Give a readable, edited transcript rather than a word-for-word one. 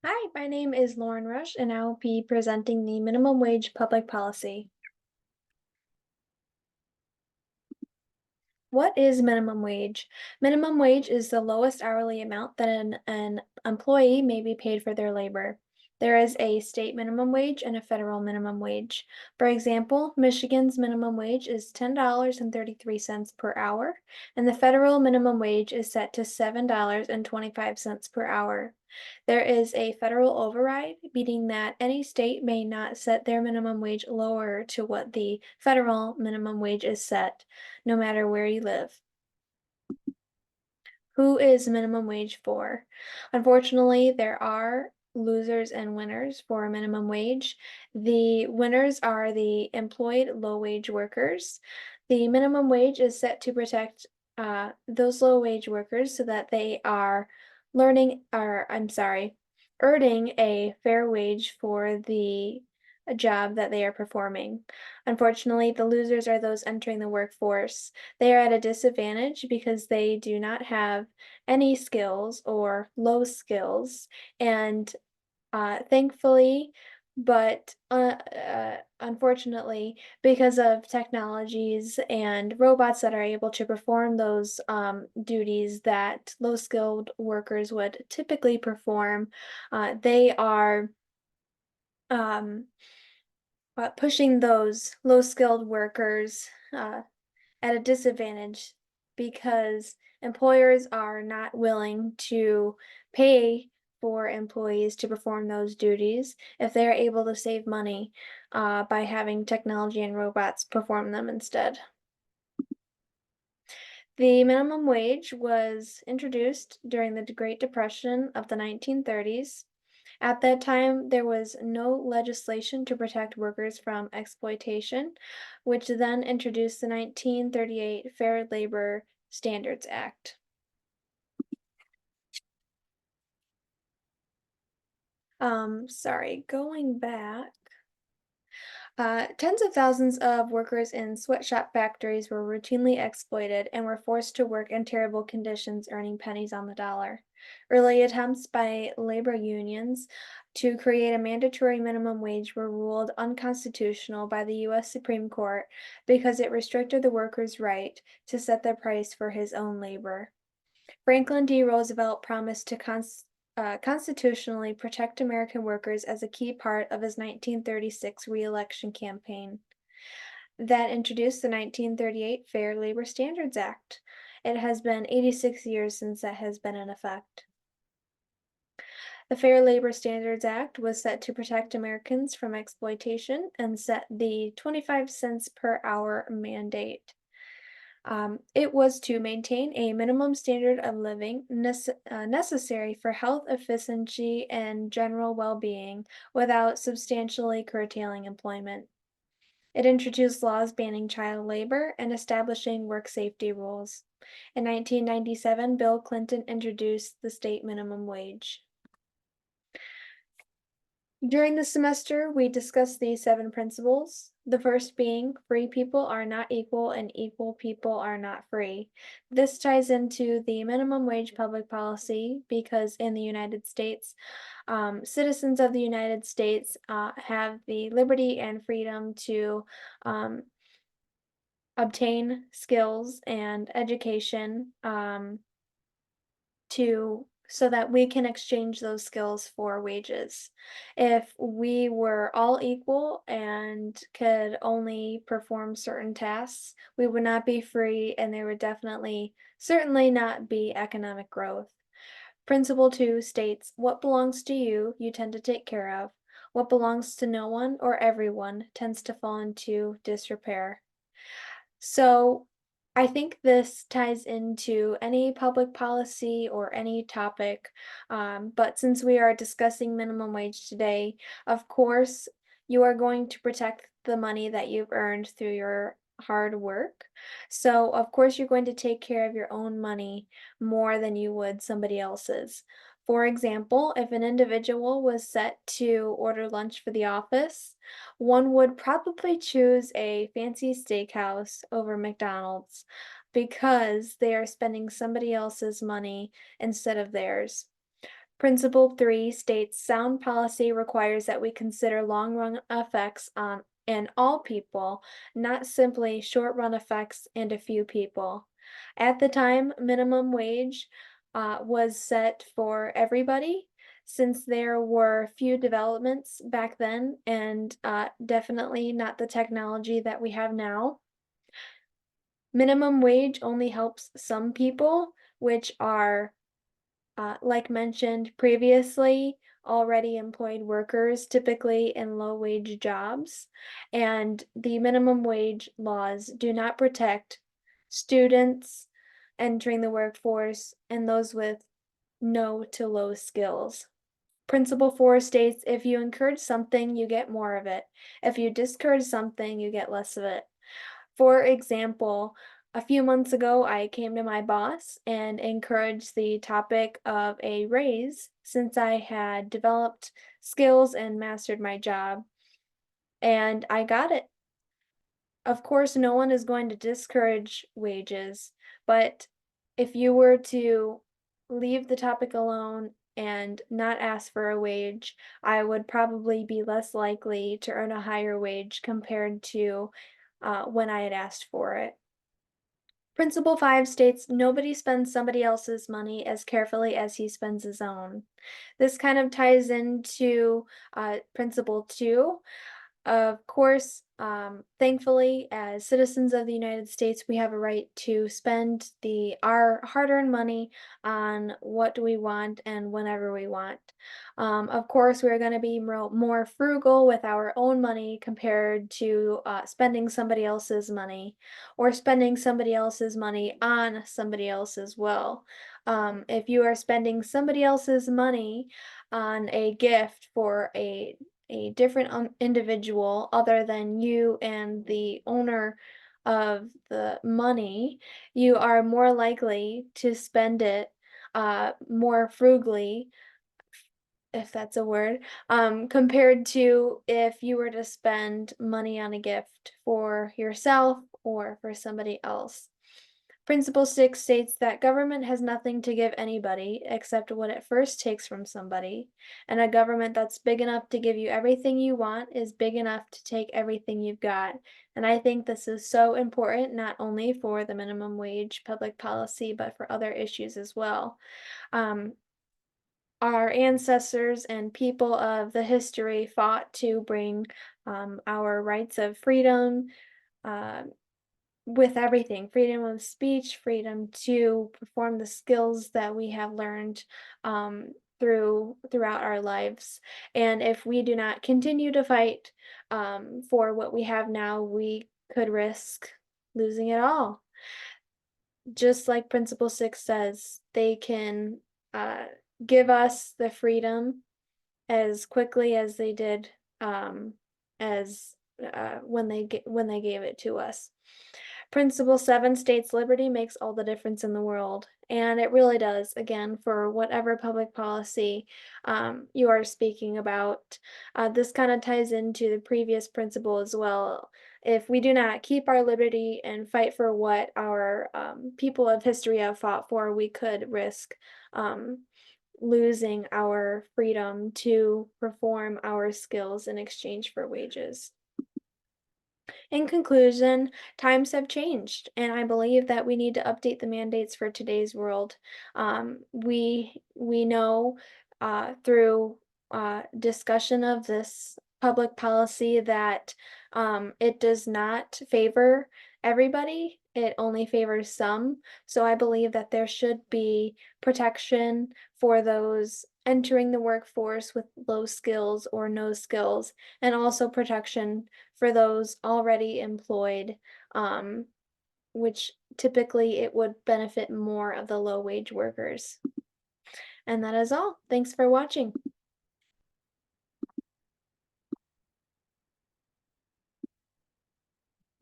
Hi, my name is Lauren Rush, and I will be presenting the minimum wage public policy. What is minimum wage? Minimum wage is the lowest hourly amount that an employee may be paid for their labor. There is a state minimum wage and a federal minimum wage. For example, Michigan's minimum wage is $10.33 per hour, and the federal minimum wage is set to $7.25 per hour. There is a federal override, meaning that any state may not set their minimum wage lower to what the federal minimum wage is set, no matter where you live. Who is minimum wage for? Unfortunately, there are losers and winners for minimum wage. The winners are the employed low wage workers. The minimum wage is set to protect those low wage workers so that they are earning a fair wage for the job that they are performing. Unfortunately, the losers are those entering the workforce. They are at a disadvantage because they do not have any skills or low skills. And thankfully, but unfortunately, because of technologies and robots that are able to perform those duties that low skilled workers would typically perform, they are um, pushing those low skilled workers at a disadvantage because employers are not willing to pay for employees to perform those duties if they are able to save money by having technology and robots perform them instead. The minimum wage was introduced during the Great Depression of the 1930s. At that time, there was no legislation to protect workers from exploitation, which then introduced the 1938 Fair Labor Standards Act. Sorry, going back. Tens of thousands of workers in sweatshop factories were routinely exploited and were forced to work in terrible conditions, earning pennies on the dollar. Early attempts by labor unions to create a mandatory minimum wage were ruled unconstitutional by the U.S. Supreme Court because it restricted the worker's right to set the price for his own labor. Franklin D. Roosevelt promised to constitutionally protect American workers as a key part of his 1936 re-election campaign that introduced the 1938 Fair Labor Standards Act. It has been 86 years since that has been in effect. The Fair Labor Standards Act was set to protect Americans from exploitation and set the 25 cents per hour mandate. It was to maintain a minimum standard of living necessary for health efficiency and general well being without substantially curtailing employment. It introduced laws banning child labor and establishing work safety rules. In 1997, Bill Clinton introduced the state minimum wage. During the semester, we discussed these 7 principles. The first being free people are not equal and equal people are not free. This ties into the minimum wage public policy because in the United States, citizens of the United States have the liberty and freedom to um, obtain skills and education to so that we can exchange those skills for wages. If we were all equal and could only perform certain tasks, we would not be free and there would certainly not be economic growth. Principle 2 states, what belongs to you, you tend to take care of. What belongs to no one or everyone tends to fall into disrepair. So I think this ties into any public policy or any topic. But since we are discussing minimum wage today, of course, you are going to protect the money that you've earned through your hard work. So, of course, you're going to take care of your own money more than you would somebody else's. For example, if an individual was set to order lunch for the office, one would probably choose a fancy steakhouse over McDonald's because they are spending somebody else's money instead of theirs. Principle 3 states sound policy requires that we consider long run effects on and all people, not simply short run effects and a few people. At the time, minimum wage was set for everybody since there were few developments back then and definitely not the technology that we have now. Minimum wage only helps some people, which are like mentioned previously, already employed workers, typically in low wage jobs, and the minimum wage laws do not protect students entering the workforce and those with no to low skills. Principle 4 states if you encourage something, you get more of it. If you discourage something, you get less of it. For example, a few months ago, I came to my boss and encouraged the topic of a raise since I had developed skills and mastered my job, and I got it. Of course, no one is going to discourage wages, but if you were to leave the topic alone and not ask for a wage, I would probably be less likely to earn a higher wage compared to when I had asked for it. Principle 5 states nobody spends somebody else's money as carefully as he spends his own. This kind of ties into Principle 2. Of course, thankfully, as citizens of the United States, we have a right to spend our hard-earned money on what we want and whenever we want. Of course, we're going to be more frugal with our own money compared to spending somebody else's money or spending somebody else's money on somebody else's will. If you are spending somebody else's money on a gift for a different individual other than you and the owner of the money, you are more likely to spend it more frugally, if that's a word, compared to if you were to spend money on a gift for yourself or for somebody else. Principle 6 states that government has nothing to give anybody except what it first takes from somebody, and a government that's big enough to give you everything you want is big enough to take everything you've got. And I think this is so important, not only for the minimum wage public policy, but for other issues as well. Um, our ancestors and people of the history fought to bring our rights of freedom. Uh, with everything, freedom of speech, freedom to perform the skills that we have learned throughout our lives. And if we do not continue to fight for what we have now, we could risk losing it all. Just like Principle 6 says, they can uh, give us the freedom as quickly as they did as when they gave it to us. Principle 7 states liberty makes all the difference in the world, and it really does, again, for whatever public policy you are speaking about. This kind of ties into the previous principle as well. If we do not keep our liberty and fight for what our people of history have fought for, we could risk losing our freedom to perform our skills in exchange for wages. In conclusion, times have changed, and I believe that we need to update the mandates for today's world. We know through discussion of this public policy that it does not favor everybody. It only favors some. So I believe that there should be protection for those entering the workforce with low skills or no skills, and also protection for those already employed, um, which typically it would benefit more of the low wage workers. And that is all. Thanks for watching.